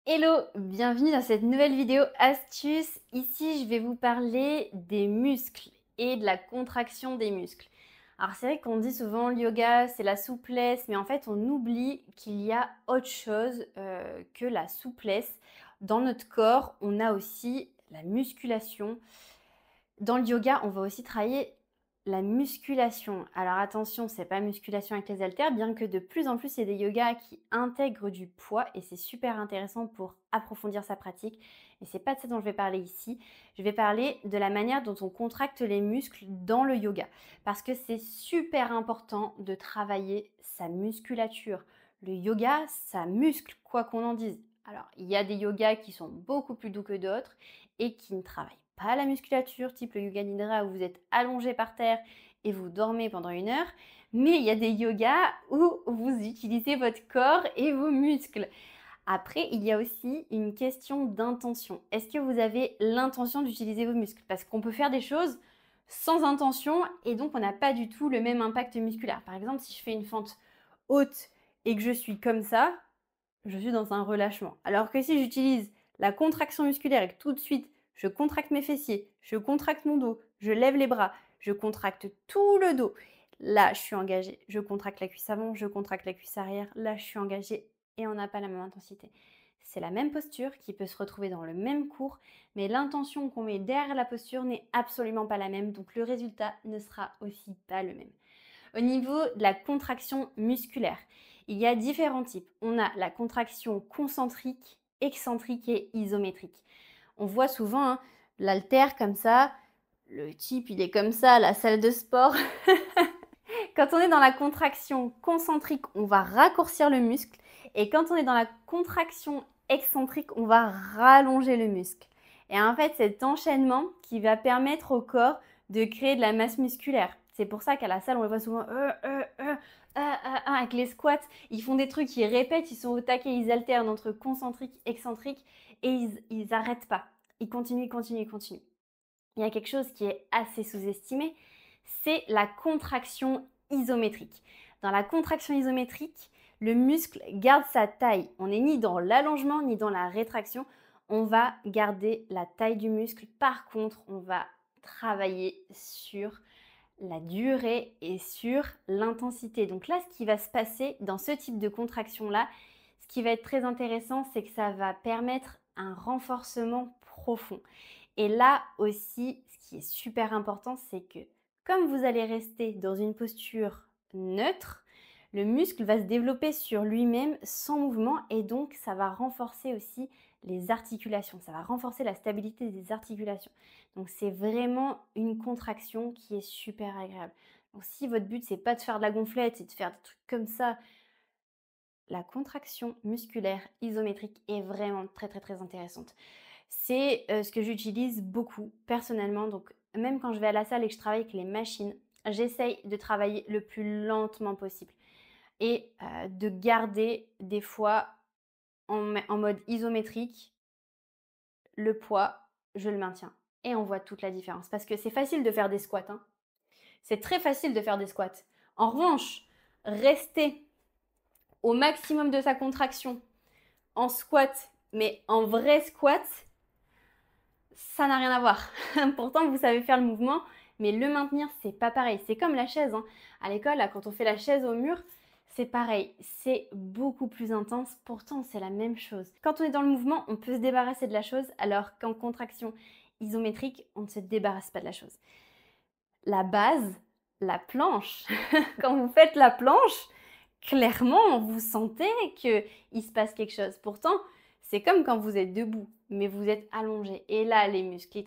Hello, bienvenue dans cette nouvelle vidéo astuce. Ici, je vais vous parler des muscles et de la contraction des muscles. Alors c'est vrai qu'on dit souvent le yoga, c'est la souplesse, mais en fait on oublie qu'il y a autre chose que la souplesse. Dans notre corps, on a aussi la musculation. Dans le yoga, on va aussi travailler la musculation. Alors attention, c'est pas musculation avec les haltères, bien que de plus en plus, il y a des yogas qui intègrent du poids et c'est super intéressant pour approfondir sa pratique. Et c'est pas de ça dont je vais parler ici. Je vais parler de la manière dont on contracte les muscles dans le yoga. Parce que c'est super important de travailler sa musculature. Le yoga, ça muscle, quoi qu'on en dise. Alors, il y a des yogas qui sont beaucoup plus doux que d'autres et qui ne travaillent pas la musculature, type le yoga nidra où vous êtes allongé par terre et vous dormez pendant 1 heure, mais il y a des yogas où vous utilisez votre corps et vos muscles. Après, il y a aussi une question d'intention. Est-ce que vous avez l'intention d'utiliser vos muscles? Parce qu'on peut faire des choses sans intention et donc on n'a pas du tout le même impact musculaire. Par exemple, si je fais une fente haute et que je suis comme ça, je suis dans un relâchement. Alors que si j'utilise la contraction musculaire et que tout de suite je contracte mes fessiers, je contracte mon dos, je lève les bras, je contracte tout le dos. Là, je suis engagée. Je contracte la cuisse avant, je contracte la cuisse arrière. Là, je suis engagée et on n'a pas la même intensité. C'est la même posture qui peut se retrouver dans le même cours, mais l'intention qu'on met derrière la posture n'est absolument pas la même, donc le résultat ne sera aussi pas le même. Au niveau de la contraction musculaire, il y a différents types. On a la contraction concentrique, excentrique et isométrique. On voit souvent l'haltère comme ça, le type il est comme ça à la salle de sport. Quand on est dans la contraction concentrique, on va raccourcir le muscle et quand on est dans la contraction excentrique, on va rallonger le muscle. Et en fait, cet enchaînement qui va permettre au corps de créer de la masse musculaire. C'est pour ça qu'à la salle, on le voit souvent avec les squats. Ils font des trucs, ils répètent, ils sont au taquet, ils alternent entre concentrique, excentrique et ils n'arrêtent pas. Ils continuent, ils continuent, ils continuent. Il y a quelque chose qui est assez sous-estimé, c'est la contraction isométrique. Dans la contraction isométrique, le muscle garde sa taille. On n'est ni dans l'allongement ni dans la rétraction. On va garder la taille du muscle. Par contre, on va travailler sur la durée et sur l'intensité. Donc là, ce qui va se passer dans ce type de contraction-là, ce qui va être très intéressant, c'est que ça va permettre un renforcement profond. Et là aussi, ce qui est super important, c'est que comme vous allez rester dans une posture neutre, le muscle va se développer sur lui-même sans mouvement et donc ça va renforcer aussi les articulations, ça va renforcer la stabilité des articulations. Donc c'est vraiment une contraction qui est super agréable. Donc si votre but c'est pas de faire de la gonflette, c'est de faire des trucs comme ça, la contraction musculaire isométrique est vraiment très très très intéressante. C'est ce que j'utilise beaucoup personnellement. Donc même quand je vais à la salle et que je travaille avec les machines, j'essaye de travailler le plus lentement possible et de garder des fois en mode isométrique le poids, je le maintiens et on voit toute la différence. Parce que c'est facile de faire des squats, hein. C'est très facile de faire des squats. En revanche, rester au maximum de sa contraction en squat, mais en vrai squat, ça n'a rien à voir. Pourtant, vous savez faire le mouvement, mais le maintenir, c'est pas pareil. C'est comme la chaise, hein. À l'école, là, quand on fait la chaise au mur, c'est pareil. C'est beaucoup plus intense. Pourtant, c'est la même chose. Quand on est dans le mouvement, on peut se débarrasser de la chose, alors qu'en contraction isométrique, on ne se débarrasse pas de la chose. La base, la planche. Quand vous faites la planche, clairement, vous sentez qu'il se passe quelque chose. Pourtant, c'est comme quand vous êtes debout, mais vous êtes allongé. Et là, les muscles,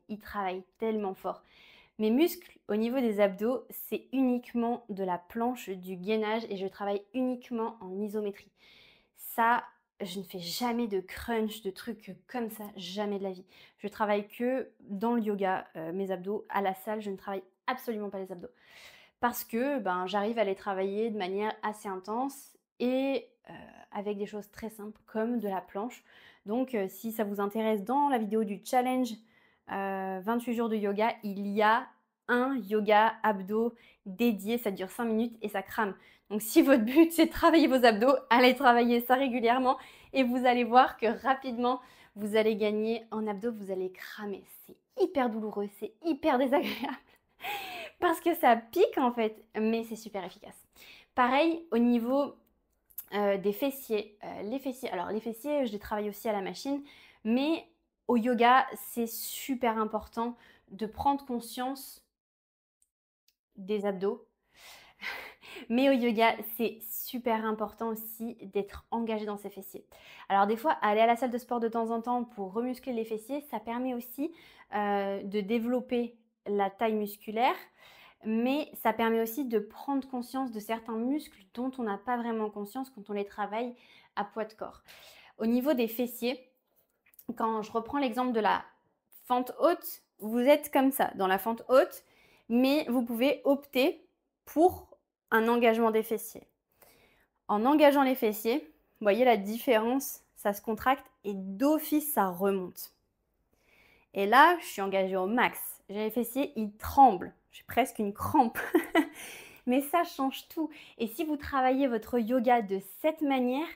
ils travaillent tellement fort. Mes muscles, au niveau des abdos, c'est uniquement de la planche, du gainage et je travaille uniquement en isométrie. Ça, je ne fais jamais de crunch, de trucs comme ça, jamais de la vie. Je travaille que dans le yoga, mes abdos. À la salle, je ne travaille absolument pas les abdos parce que j'arrive à les travailler de manière assez intense et avec des choses très simples comme de la planche. Donc si ça vous intéresse, dans la vidéo du challenge 28 jours de yoga, il y a un yoga abdos dédié, ça dure 5 minutes et ça crame. Donc si votre but c'est de travailler vos abdos, allez travailler ça régulièrement et vous allez voir que rapidement, vous allez gagner en abdos, vous allez cramer. C'est hyper douloureux, c'est hyper désagréable parce que ça pique en fait, mais c'est super efficace. Pareil au niveau des fessiers. Les fessiers, je les travaille aussi à la machine, mais au yoga, c'est super important de prendre conscience des abdos. Mais au yoga, c'est super important aussi d'être engagé dans ses fessiers. Alors des fois, aller à la salle de sport de temps en temps pour remuscler les fessiers, ça permet aussi de développer la taille musculaire, mais ça permet aussi de prendre conscience de certains muscles dont on n'a pas vraiment conscience quand on les travaille à poids de corps. Au niveau des fessiers, quand je reprends l'exemple de la fente haute, vous êtes comme ça, dans la fente haute, mais vous pouvez opter pour un engagement des fessiers. En engageant les fessiers, vous voyez la différence, ça se contracte et d'office ça remonte. Et là, je suis engagée au max. J'ai les fessiers, ils tremblent. J'ai presque une crampe. Mais ça change tout. Et si vous travaillez votre yoga de cette manière,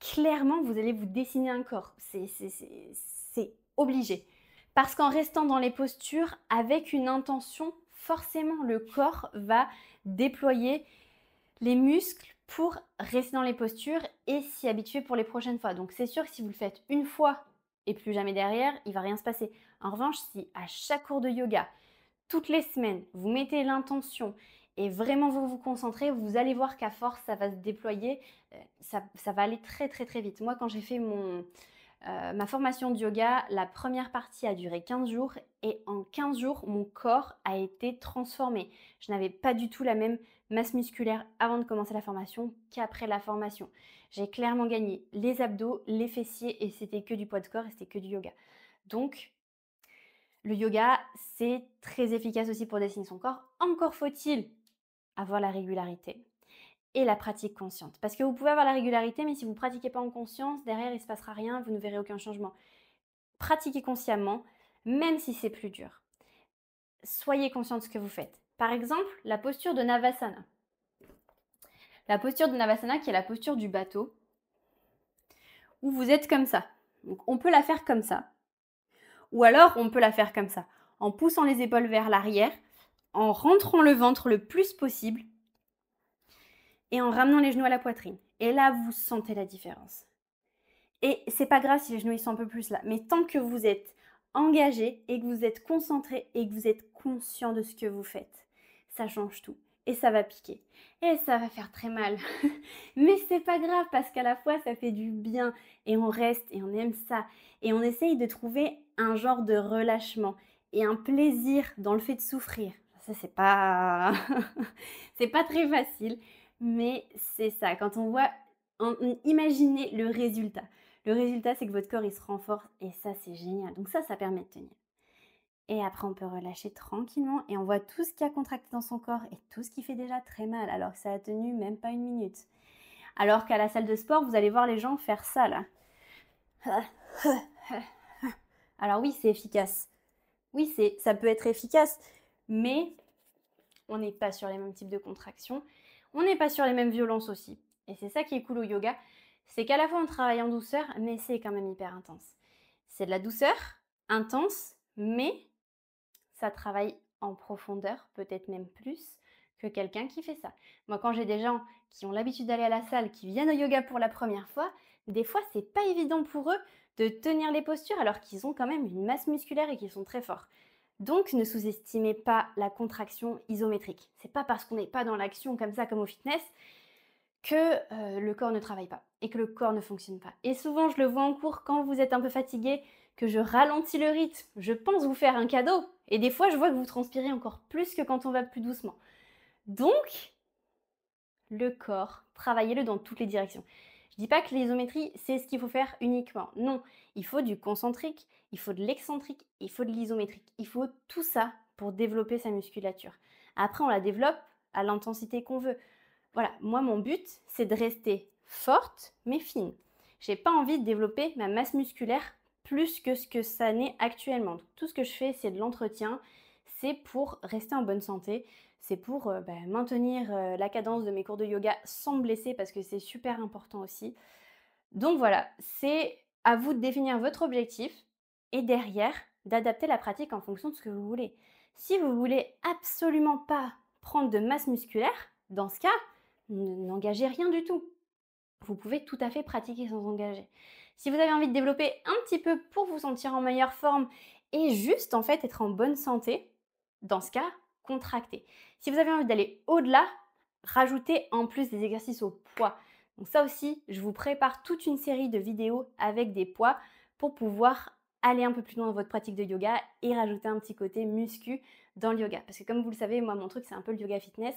clairement, vous allez vous dessiner un corps. C'est obligé. Parce qu'en restant dans les postures avec une intention, forcément, le corps va déployer les muscles pour rester dans les postures et s'y habituer pour les prochaines fois. Donc c'est sûr que si vous le faites une fois et plus jamais derrière, il ne va rien se passer. En revanche, si à chaque cours de yoga, toutes les semaines, vous mettez l'intention et vraiment vous vous concentrez, vous allez voir qu'à force, ça va se déployer, ça va aller très très très vite. Moi, quand j'ai fait ma formation de yoga, la première partie a duré 15 jours et en 15 jours, mon corps a été transformé. Je n'avais pas du tout la même masse musculaire avant de commencer la formation qu'après la formation. J'ai clairement gagné les abdos, les fessiers et c'était que du poids de corps et c'était que du yoga. Donc, le yoga, c'est très efficace aussi pour dessiner son corps. Encore faut-il avoir la régularité et la pratique consciente. Parce que vous pouvez avoir la régularité, mais si vous ne pratiquez pas en conscience, derrière, il ne se passera rien, vous ne verrez aucun changement. Pratiquez consciemment, même si c'est plus dur. Soyez conscient de ce que vous faites. Par exemple, la posture de Navasana. La posture de Navasana qui est la posture du bateau, où vous êtes comme ça. Donc, on peut la faire comme ça. Ou alors, on peut la faire comme ça, en poussant les épaules vers l'arrière, en rentrant le ventre le plus possible et en ramenant les genoux à la poitrine. Et là, vous sentez la différence. Et c'est pas grave si les genoux ils sont un peu plus là, mais tant que vous êtes engagé et que vous êtes concentré et que vous êtes conscient de ce que vous faites, ça change tout. Et ça va piquer. Et ça va faire très mal. Mais c'est pas grave parce qu'à la fois ça fait du bien et on reste et on aime ça. Et on essaye de trouver un genre de relâchement et un plaisir dans le fait de souffrir. Ça c'est pas c'est pas très facile, mais c'est ça. Quand on voit, imaginez le résultat. Le résultat, c'est que votre corps, il se renforce et ça, c'est génial. Donc ça permet de tenir. Et après, on peut relâcher tranquillement et on voit tout ce qui a contracté dans son corps et tout ce qui fait déjà très mal alors que ça a tenu même pas une minute. Alors qu'à la salle de sport, vous allez voir les gens faire ça là. Alors oui, c'est efficace. Oui, ça peut être efficace, mais on n'est pas sur les mêmes types de contractions. On n'est pas sur les mêmes violences aussi. Et c'est ça qui est cool au yoga, c'est qu'à la fois on travaille en douceur, mais c'est quand même hyper intense. C'est de la douceur, intense, mais ça travaille en profondeur, peut-être même plus que quelqu'un qui fait ça. Moi, quand j'ai des gens qui ont l'habitude d'aller à la salle, qui viennent au yoga pour la première fois, des fois, c'est pas évident pour eux de tenir les postures alors qu'ils ont quand même une masse musculaire et qu'ils sont très forts. Donc, ne sous-estimez pas la contraction isométrique. C'est pas parce qu'on n'est pas dans l'action comme ça, comme au fitness, que le corps ne travaille pas et que le corps ne fonctionne pas. Et souvent, je le vois en cours quand vous êtes un peu fatigué, que je ralentis le rythme. Je pense vous faire un cadeau. Et des fois, je vois que vous transpirez encore plus que quand on va plus doucement. Donc, le corps, travaillez-le dans toutes les directions. Je dis pas que l'isométrie, c'est ce qu'il faut faire uniquement. Non, il faut du concentrique, il faut de l'excentrique, il faut de l'isométrique. Il faut tout ça pour développer sa musculature. Après, on la développe à l'intensité qu'on veut. Voilà, moi, mon but, c'est de rester forte, mais fine. J'ai pas envie de développer ma masse musculaire plus que ce que ça n'est actuellement. Donc, tout ce que je fais, c'est de l'entretien, c'est pour rester en bonne santé, c'est pour maintenir la cadence de mes cours de yoga sans me blesser parce que c'est super important aussi. Donc voilà, c'est à vous de définir votre objectif et derrière d'adapter la pratique en fonction de ce que vous voulez. Si vous voulez absolument pas prendre de masse musculaire, dans ce cas, n'engagez rien du tout. Vous pouvez tout à fait pratiquer sans engager. Si vous avez envie de développer un petit peu pour vous sentir en meilleure forme et juste en fait être en bonne santé, dans ce cas, contractez. Si vous avez envie d'aller au-delà, rajoutez en plus des exercices au poids. Donc ça aussi, je vous prépare toute une série de vidéos avec des poids pour pouvoir aller un peu plus loin dans votre pratique de yoga et rajouter un petit côté muscu dans le yoga. Parce que comme vous le savez, moi mon truc c'est un peu le yoga fitness.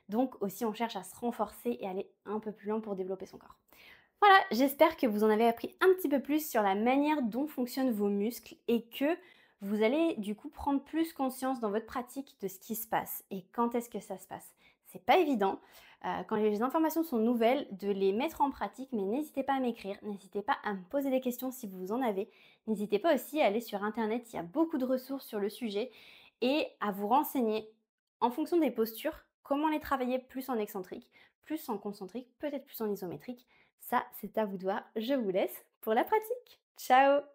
Donc aussi on cherche à se renforcer et aller un peu plus loin pour développer son corps. Voilà, j'espère que vous en avez appris un petit peu plus sur la manière dont fonctionnent vos muscles et que vous allez du coup prendre plus conscience dans votre pratique de ce qui se passe et quand est-ce que ça se passe. C'est pas évident quand les informations sont nouvelles de les mettre en pratique, mais n'hésitez pas à m'écrire, n'hésitez pas à me poser des questions si vous en avez, n'hésitez pas aussi à aller sur internet, il y a beaucoup de ressources sur le sujet et à vous renseigner en fonction des postures, comment les travailler plus en excentrique, plus en concentrique, peut-être plus en isométrique. Ça, c'est à vous de voir. Je vous laisse pour la pratique. Ciao!